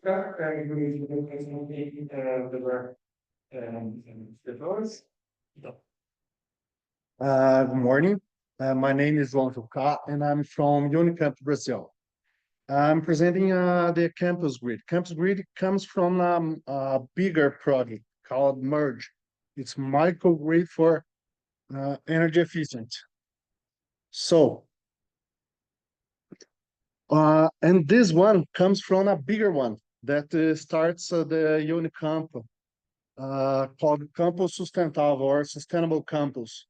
Good morning. My name is Joao Luiz, and I'm from Unicamp, Brazil. I'm presenting the Campus Grid. Campus Grid comes from a bigger project called Merge. It's microgrid for energy efficient. So, and this one comes from a bigger one that starts the Unicamp called Campus Sustentável or Sustainable Campus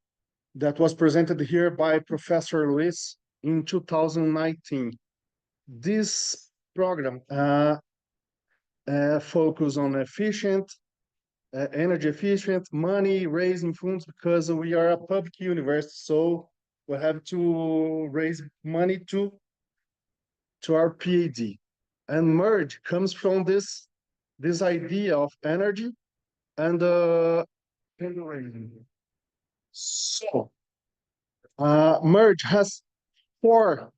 that was presented here by Professor Luiz in 2019. This program focus on energy efficient, money raising funds because we are a public university, so we have to raise money to our PhD. And merge comes from this idea of energy and fundraising. So merge has four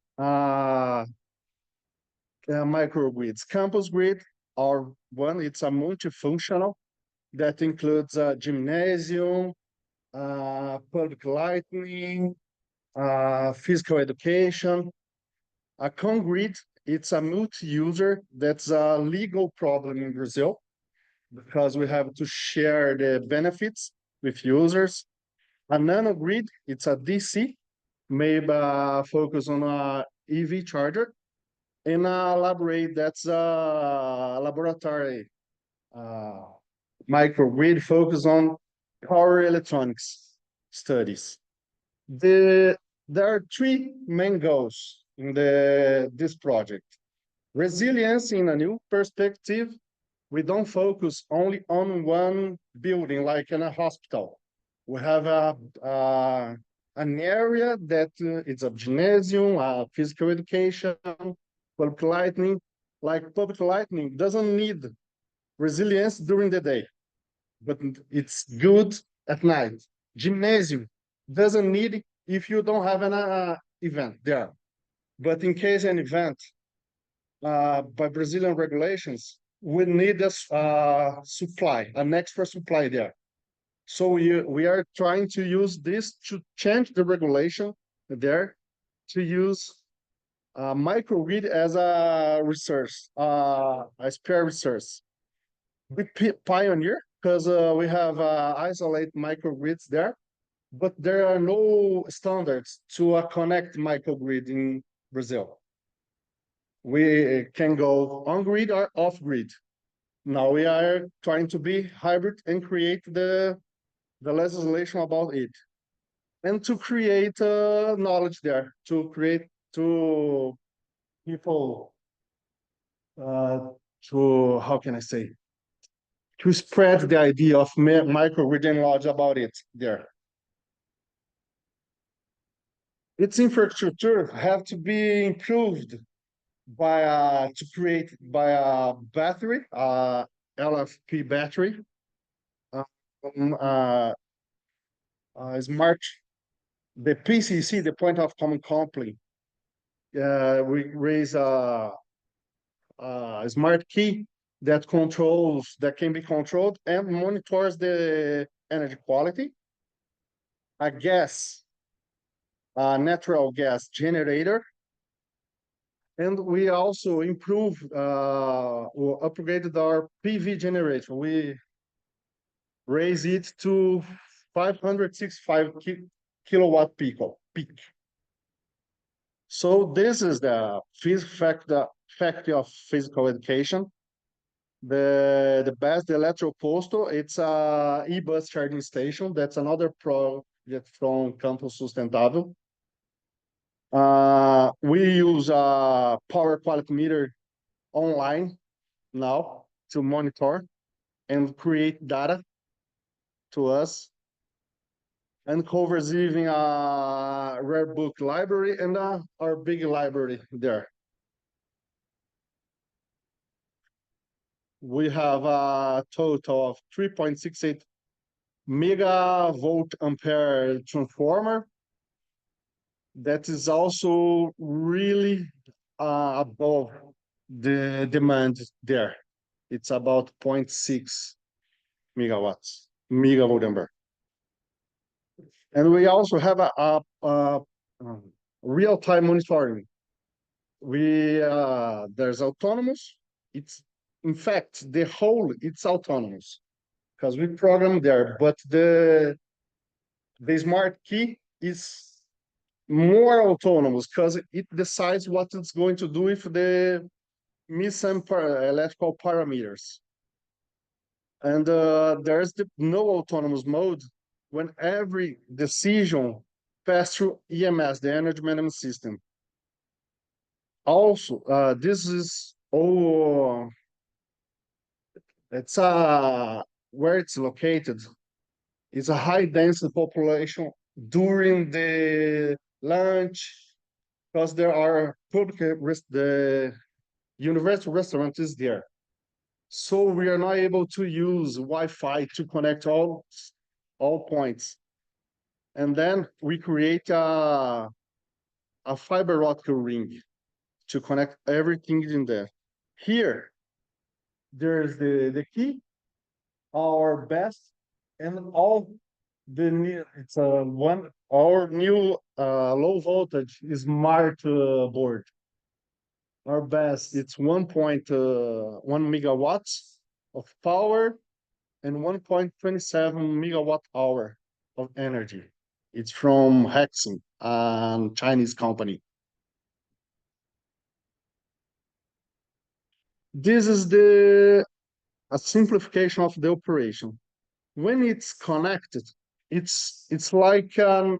microgrids. Campus grid, or one, it's a multifunctional that includes a gymnasium, public lighting, physical education. A con-grid, it's a multi-user that's a legal problem in Brazil because we have to share the benefits with users. A nano-grid, it's a DC, maybe focus on a EV charger. And a laboratory, that's a laboratory microgrid focus on power electronics studies. There are three main goals in this project. Resilience in a new perspective. We don't focus only on one building, like in a hospital. We have an area that is a gymnasium, physical education, public lighting. Like public lighting doesn't need resilience during the day, but it's good at night. Gymnasium doesn't need it if you don't have an event there. But in case an event, by Brazilian regulations, we need a supply, an extra supply there. So we are trying to use this to change the regulation there to use microgrid as a resource, a spare resource. We pioneer because we have isolate microgrids there, but there are no standards to connect microgrid in Brazil. We can go on grid or off grid. Now we are trying to be hybrid and create the legislation about it, and to create knowledge there, to create to people to, how can I say, to spread the idea of microgrid and knowledge about it there. Its infrastructure have to be improved by to create by a battery, LFP battery, smart, the PCC, the point of common coupling. We raise a smart key that can be controlled and monitors the energy quality. A natural gas generator. And we also improved or upgraded our PV generator. We raised it to 565 kilowatt peak. So this is the fact of physical education. The best electroposto, it's a e-bus charging station. That's another project from Campus Sustentável. We use a power quality meter online now to monitor and create data to us, and covers even a rare book library and our big library there. We have a total of 3.68 megavolt ampere transformer. That is also really above the demand there. it's about 0.6 megavolt ampere. And we also have a real-time monitoring. There's autonomous. It's in fact the whole it's autonomous because we program there, but the smart key is more autonomous because it decides what it's going to do with the missing electrical parameters. And there's no autonomous mode when every decision passes through EMS, the energy management system. Also, this is it's where it's located. It's a high density population during the lunch because there are the university restaurant is there. So we are not able to use Wi-Fi to connect all points. And then we create a fiber optic ring to connect everything in there. Here, there's the key, our best, and all the new, it's our new low voltage smart board. Our best, it's 1.1 megawatts of power and 1.27 megawatt hour of energy. It's from Hexen, a Chinese company. This is a simplification of the operation. When it's connected, it's like an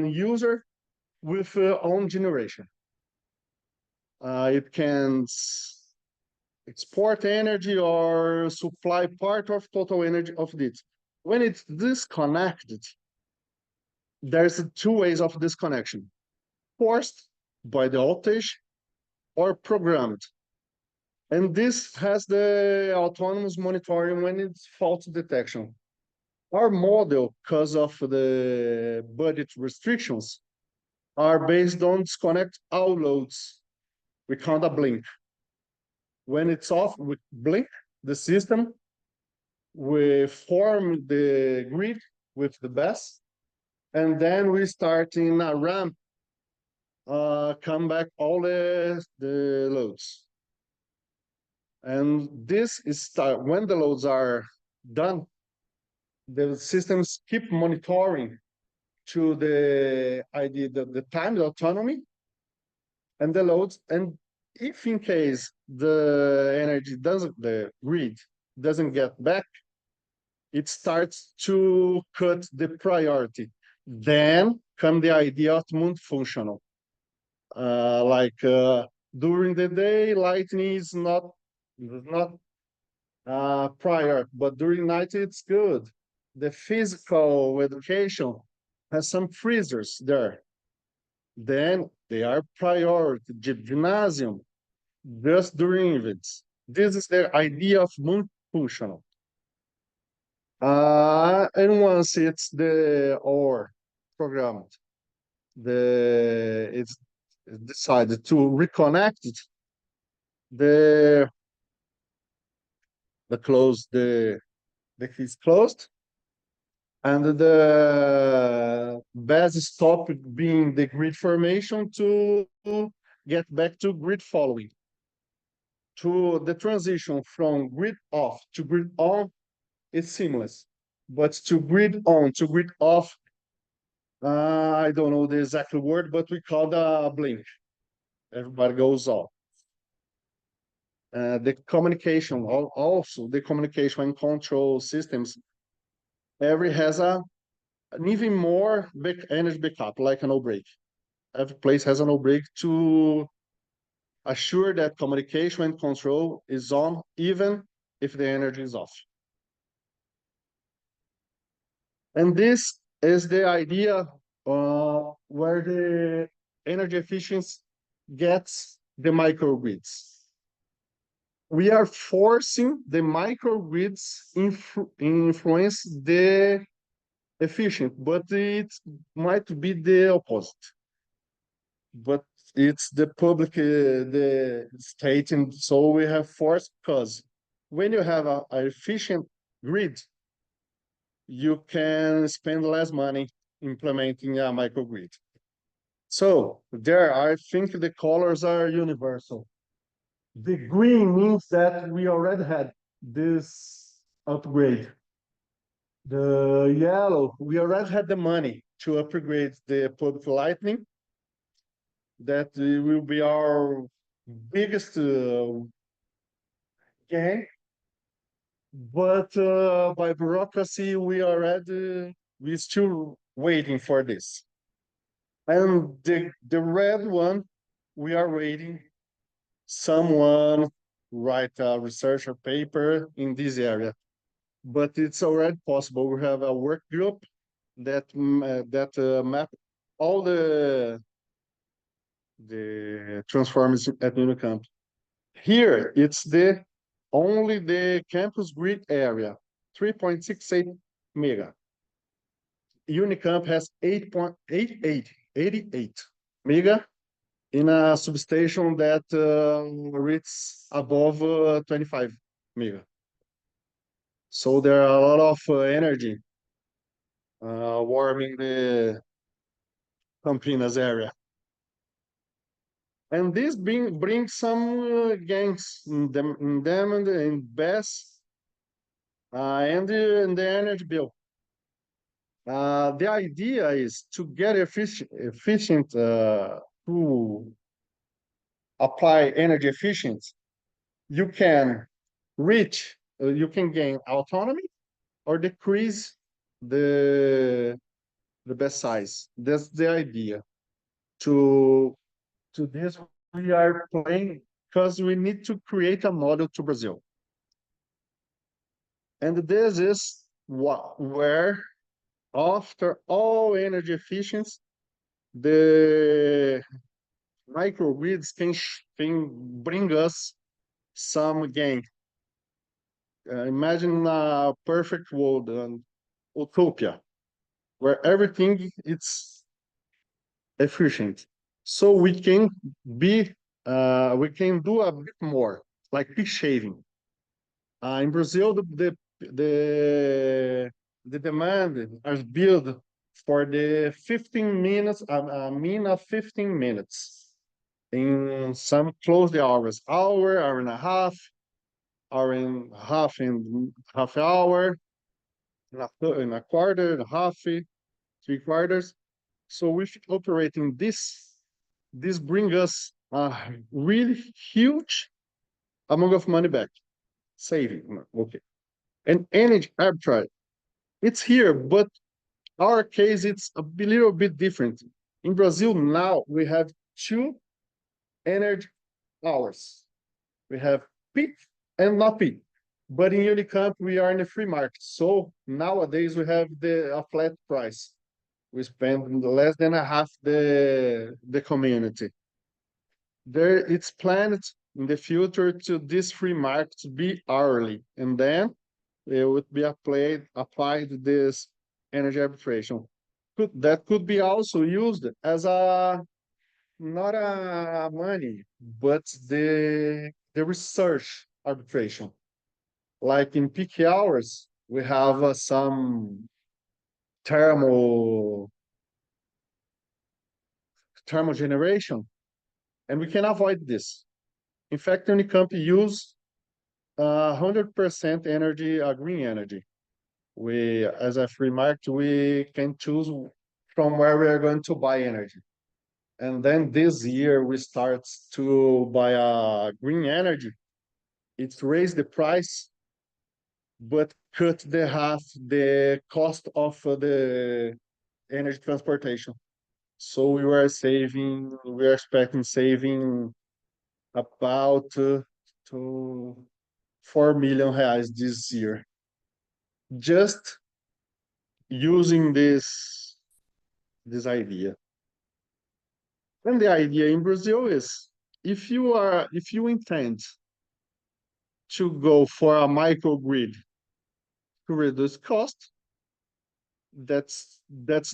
user with own generation. It can export energy or supply part of total energy of it. When it's disconnected, there's two ways of disconnection: forced by the voltage or programmed. And this has the autonomous monitoring when it's fault detection. Our model, because of the budget restrictions, are based on disconnect all loads. We count a blink. When it's off, we blink the system. We form the grid with the best, and then we start in a ramp, come back all the loads. And this is when the loads are done, the systems keep monitoring to the idea the time, the autonomy, and the loads. And if in case the grid doesn't get back, it starts to cut the priority. Then come the idea of multifunctional. During the day, lightning is not prior, but during night it's good. The physical education has some freezers there. Then they are priority. Gymnasium, just during events. This is the idea of multifunctional. And once it's the or programmed, it's decided to reconnect it, the key is closed, and the base stop being the grid formation to get back to grid following. To the transition from grid off to grid on is seamless, but to grid on to grid off, I don't know the exact word, but we call the blink. Everybody goes off. The communication, also the communication and control systems, every has an even more energy backup, like a no break. Every place has a no break to assure that communication and control is on, even if the energy is off. And this is the idea where the energy efficiency gets the microgrids. We are forcing the microgrids influence the efficient, but it might be the opposite. But it's the public, the state, and so we have force because when you have an efficient grid, you can spend less money implementing a microgrid. So there, I think the colors are universal. The green means that we already had this upgrade. The yellow, we already had the money to upgrade the public lighting. That will be our biggest gain. But by bureaucracy, we're still waiting for this. And the red one, we are waiting someone write a research paper in this area. But it's already possible. We have a work group that map all the transformers at Unicamp. Here, it's only the campus grid area, 3.68 mega. Unicamp has 88 mega in a substation that reaches above 25 mega. So there are a lot of energy warming the Campinas area. And this brings some gains in them and in BES and in the energy bill. The idea is to get efficient to apply energy efficiency. You can you can gain autonomy or decrease the BES size. That's the idea. To this, we are playing because we need to create a model to Brazil. And this is where, after all energy efficiency, the microgrids can bring us some gain. Imagine a perfect world, an utopia, where everything is efficient. So we can do a bit more, like peak shaving. In Brazil, the demand is built for the 15 minutes, a mean of 15 minutes in some closed hours, hour and a half, hour and a half in half hour, in a quarter, a half, 3/4. So with operating this brings us a really huge amount of money back, saving. Okay. And energy arbitrage, it's here, but our case, it's a little bit different. In Brazil now, we have 2 energy hours. We have peak and not peak. But in Unicamp, we are in the free market. So nowadays, we have a flat price. We spend less than a half the community. It's planned in the future to this free market to be hourly, and then it would be applied this energy arbitration. That could be also used as not a money, but the research arbitration. Like in peak hours, we have some thermal generation, and we can avoid this. In fact, Unicamp use 100% energy, green energy. We, as a free market, we can choose from where we are going to buy energy. And then this year we start to buy green energy. It's raised the price, but cut the cost of the energy transportation. So we are expecting saving about to 4 million reais this year, just using this idea. And the idea in Brazil is, if you intend to go for a microgrid to reduce cost, that's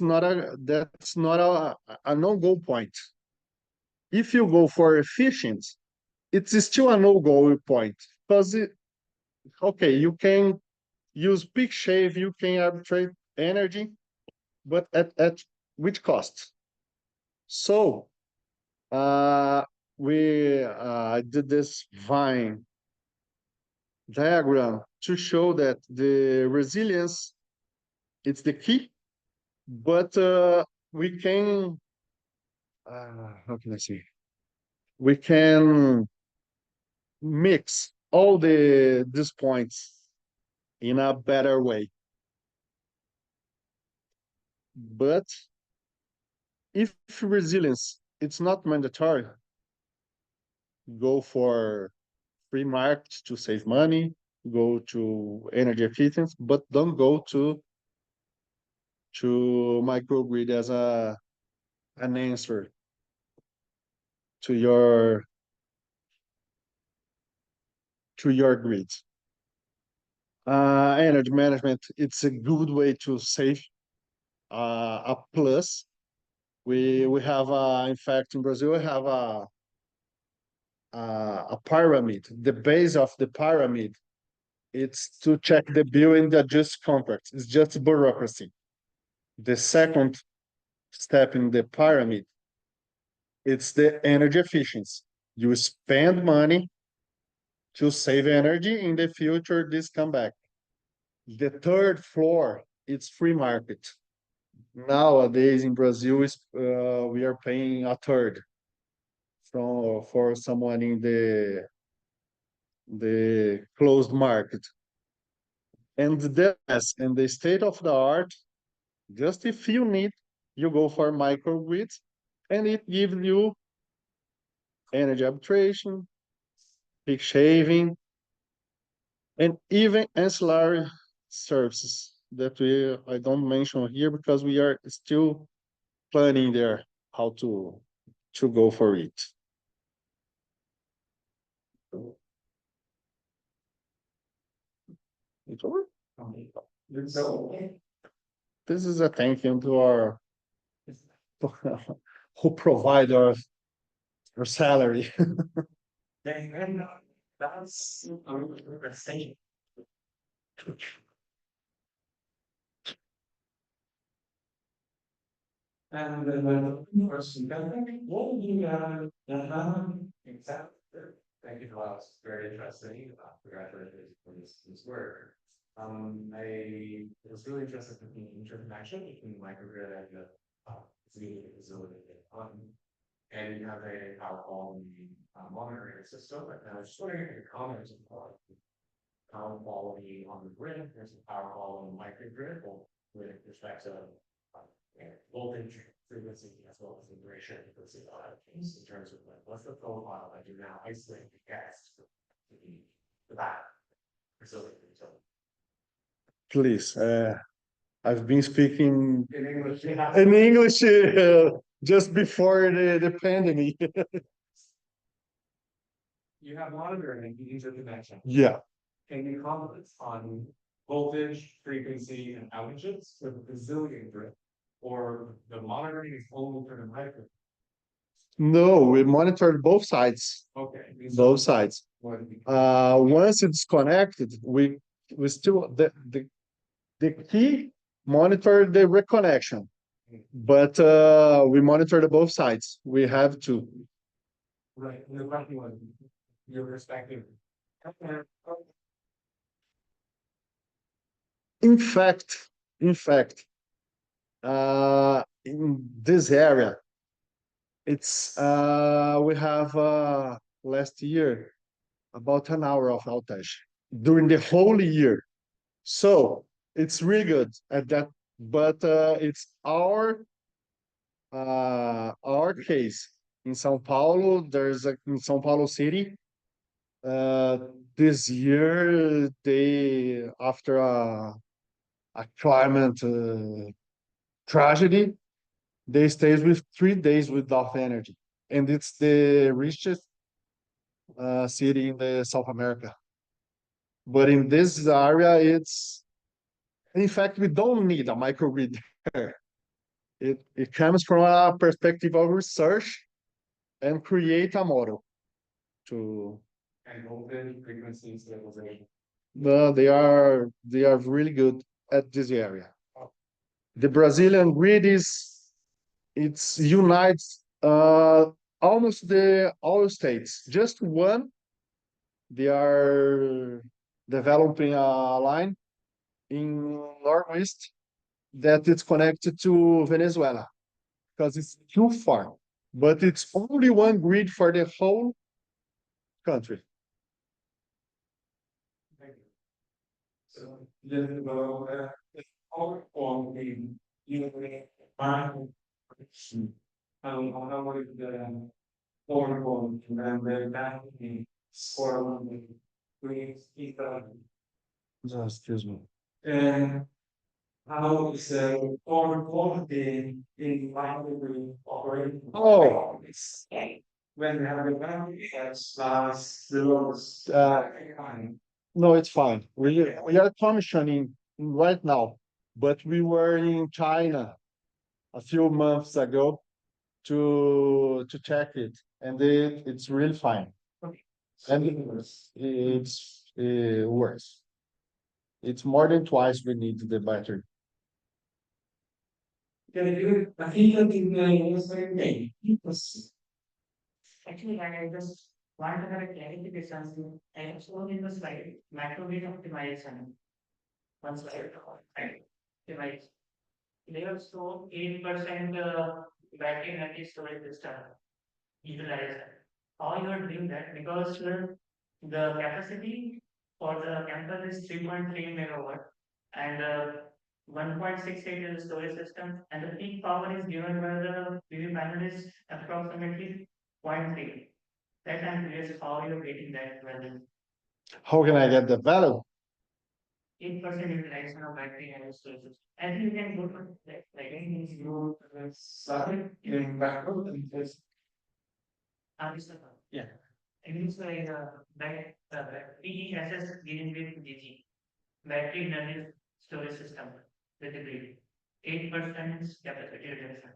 not a no-go point. If you go for efficient, it's still a no-go point, because okay, you can use peak shave, you can arbitrate energy, but at which cost? So we did this Vine diagram to show that the resilience it's the key, but we can how can I say? We can mix all these points in a better way. But if resilience it's not mandatory, go for free market to save money, go to energy efficiency, but don't go to microgrid as an answer to your grid. Energy management, it's a good way to save a plus. We have in fact in Brazil we have a pyramid. The base of the pyramid it's to check the bill and adjust contracts. It's just bureaucracy. The second step in the pyramid it's the energy efficiency. You spend money to save energy in the future. This come back. The third floor it's free market. Nowadays in Brazil is we are paying a third for someone in the closed market. And this and the state of the art, just if you need, you go for microgrids, and it gives you energy arbitration, peak shaving, and even ancillary services that I don't mention here because we are still planning there how to go for it. It's over. This is a thank you to our who provide our salary. That's interesting. And the first what would you exactly? Thank you for that. It's very interesting. Congratulations for this work. I was really interested in the interconnection between the microgrid and the the facility. And you have a power quality monitoring system. And I was just wondering if you could comment on power quality on the grid, there's a power quality on the microgrid, with respect to voltage, frequency, as well as the duration of frequency in terms of like, what's the profile that you now isolate the gas to that facility. So, Please, I've been speaking in English, in English just before the pandemic. you have monitoring interconnection. Yeah. Can you comment on voltage, frequency, and outages for the resilient grid? Or the monitoring is only for the micro? No, we monitored both sides. Okay. Both sides. Once it's connected, we still the key monitor the reconnection, but we monitor the both sides. We have to. Right. And the question was your perspective. In fact, in this area, it's we have last year about an hour of outage during the whole year. So it's really good at that, but it's our case in São Paulo. There's in São Paulo City. Uh, this year, they after a climate tragedy, they stays with 3 days without energy, and it's the richest city in the South America. But in this area, it's in fact we don't need a microgrid there. It comes from a perspective of research and create a model to And voltage, frequency, stabilization. They are really good at this area. The Brazilian grid it's unites almost the all states. Just one, they are developing a line in Northwest that is connected to Venezuela because it's too far. But it's only one grid for the whole country. So just about our quality, you know, how would the form and then that score with Excuse me. and how is the form quality in library operating? Oh. It's when we have a value that's last the lowest. No, it's fine. We are commissioning right now, but we were in China a few months ago to check it, and it's really fine. And it works. It's more than twice we need the battery. Can you, I think that in the same way, Actually, I just want to have a clarification. I have shown in the slide microgrid optimization. One slide, right? Optimize. They have shown 8% battery energy storage system utilized. How you are doing that? Because the capacity for the campus is 3.3 megawatt and 1.68 is the storage system, and the peak power is given by the PV panel is approximately 0.3. That I'm curious how you're getting that value. How can I get the value? 8% utilization of battery and storage system. I think you can go for that. Like anything you started in backward and just understand. yeah. It means like PESS given with DG. Battery energy storage system with the grid. 8% is capacity utilization.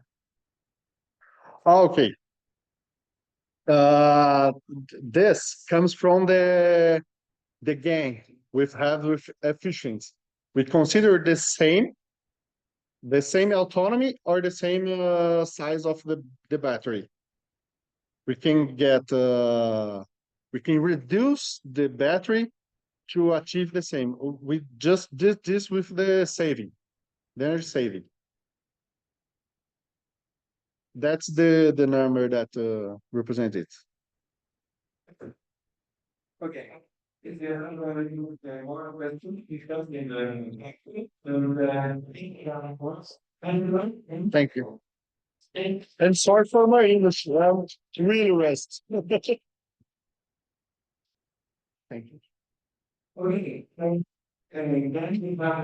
Okay. This comes from the gain we've had with efficiency. We consider the same autonomy or the same size of the battery. We can get we can reduce the battery to achieve the same. We just did this with the energy saving. That's the number that represents it. Okay. If there are more questions, discuss in the next week. Thank you. And sorry for my English. I'm really rest. Thank you. Okay. And then we have